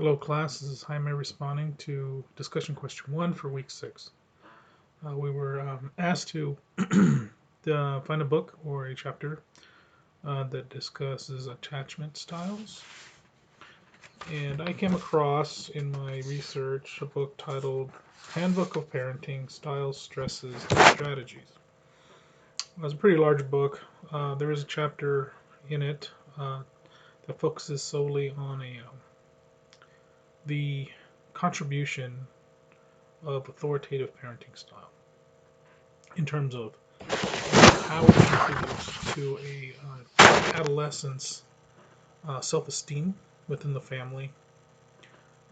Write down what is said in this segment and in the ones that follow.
Hello class, this is Jaime responding to discussion question 1 for week 6. We were asked to find a book or a chapter that discusses attachment styles. And I came across in my research a book titled Handbook of Parenting Styles, Stresses, and Strategies. It was a pretty large book. There is a chapter in it that focuses solely on the contribution of authoritative parenting style in terms of how it contributes to a adolescent's self-esteem within the family,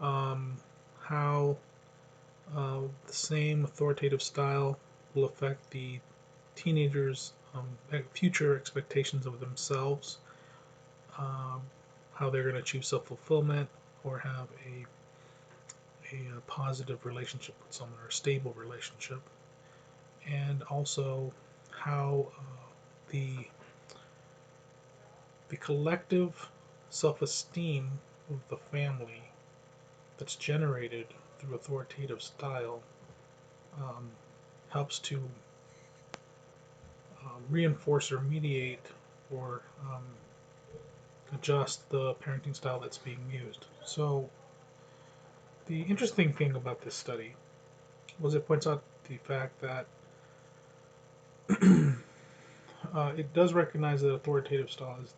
how the same authoritative style will affect the teenagers' future expectations of themselves, um, how they're going to achieve self-fulfillment or have a positive relationship with someone or a stable relationship, and also how the the collective self-esteem of the family that's generated through authoritative style um, helps to reinforce or mediate or adjust the parenting style that's being used. So the interesting thing about this study was it points out the fact that it does recognize that authoritative style is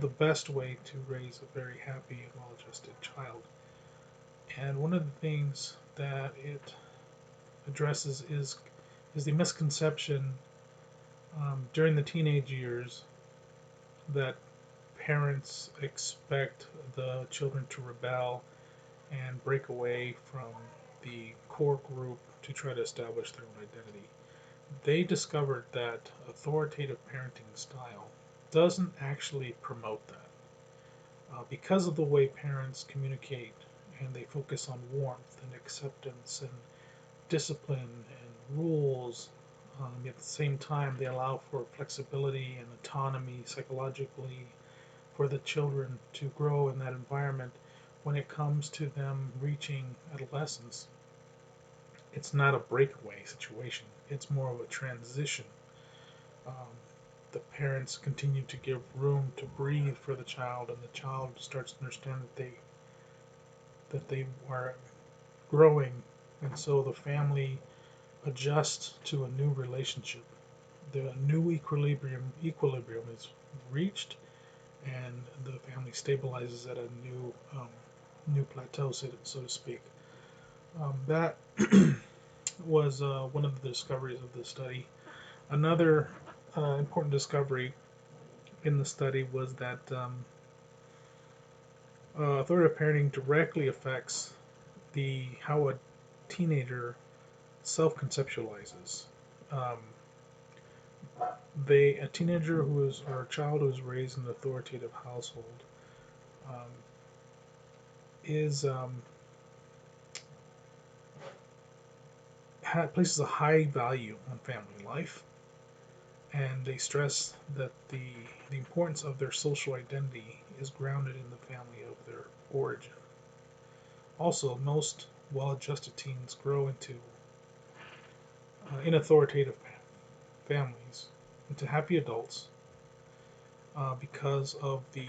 the best way to raise a very happy and well-adjusted child. And one of the things that it addresses is the misconception during the teenage years that parents expect the children to rebel and break away from the core group to try to establish their own identity. They discovered that authoritative parenting style doesn't actually promote that. Because of the way parents communicate and they focus on warmth and acceptance and discipline and rules, at the same time they allow for flexibility and autonomy psychologically for the children to grow in that environment. When it comes to them reaching adolescence, it's not a breakaway situation, it's more of a transition. um, the parents continue to give room to breathe for the child, and the child starts to understand that they are growing, and so the family adjusts to a new relationship. The new equilibrium is reached, and the family stabilizes at a new plateau, so to speak. That was one of the discoveries of the study. Another important discovery in the study was that authoritative parenting directly affects the how a teenager self-conceptualizes. Um, a teenager who is or a child who is raised in an authoritative household um, is places a high value on family life, and they stress that the importance of their social identity is grounded in the family of their origin. Also, most well-adjusted teens grow into in authoritative families into happy adults because of the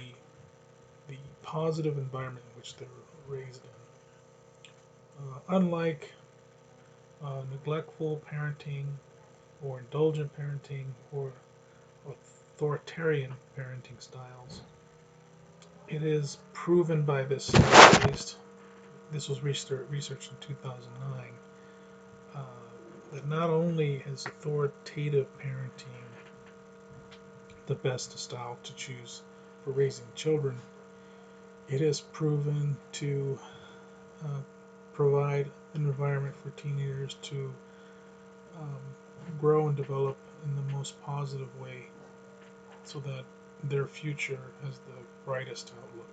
positive environment in which they're raised in. Unlike neglectful parenting or indulgent parenting or authoritarian parenting styles, it is proven by this study, at least this was researched in 2009, uh, that not only is authoritative parenting the best style to choose for raising children, it is proven to uh, provide an environment for teenagers to grow and develop in the most positive way so that their future has the brightest outlook.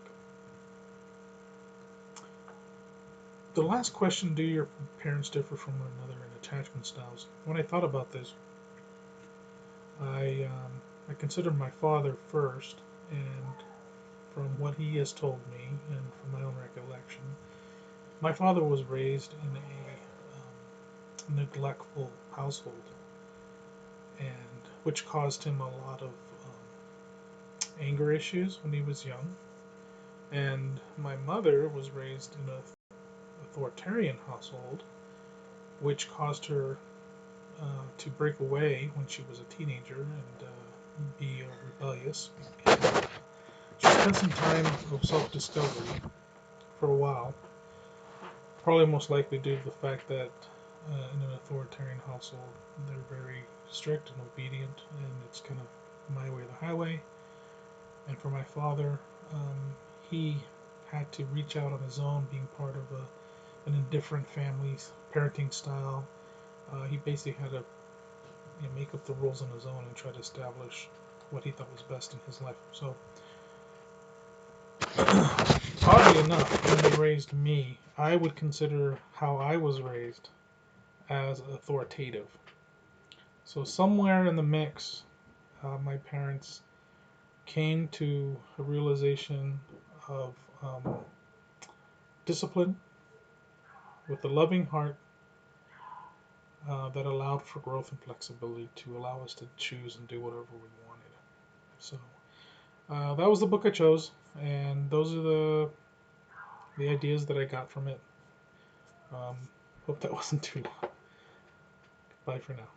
The last question, do your parents differ from one another in attachment styles? When I thought about this, I considered my father first, and from what he has told me and from my own recollection, description. My father was raised in a neglectful household, and which caused him a lot of anger issues when he was young. And my mother was raised in an authoritarian household, which caused her to break away when she was a teenager and be rebellious. And she spent some time of self-discovery for a while, probably most likely due to the fact that in an authoritarian household they're very strict and obedient, and it's kind of my way or the highway. And for my father, he had to reach out on his own, being part of an indifferent family's parenting style. He basically had to make up the rules on his own and try to establish what he thought was best in his life. So, oddly enough, when they raised me, I would consider how I was raised as authoritative. So, somewhere in the mix, my parents came to a realization of discipline with a loving heart that allowed for growth and flexibility to allow us to choose and do whatever we wanted. So that was the book I chose, and those are the ideas that I got from it. Hope that wasn't too long. Bye for now.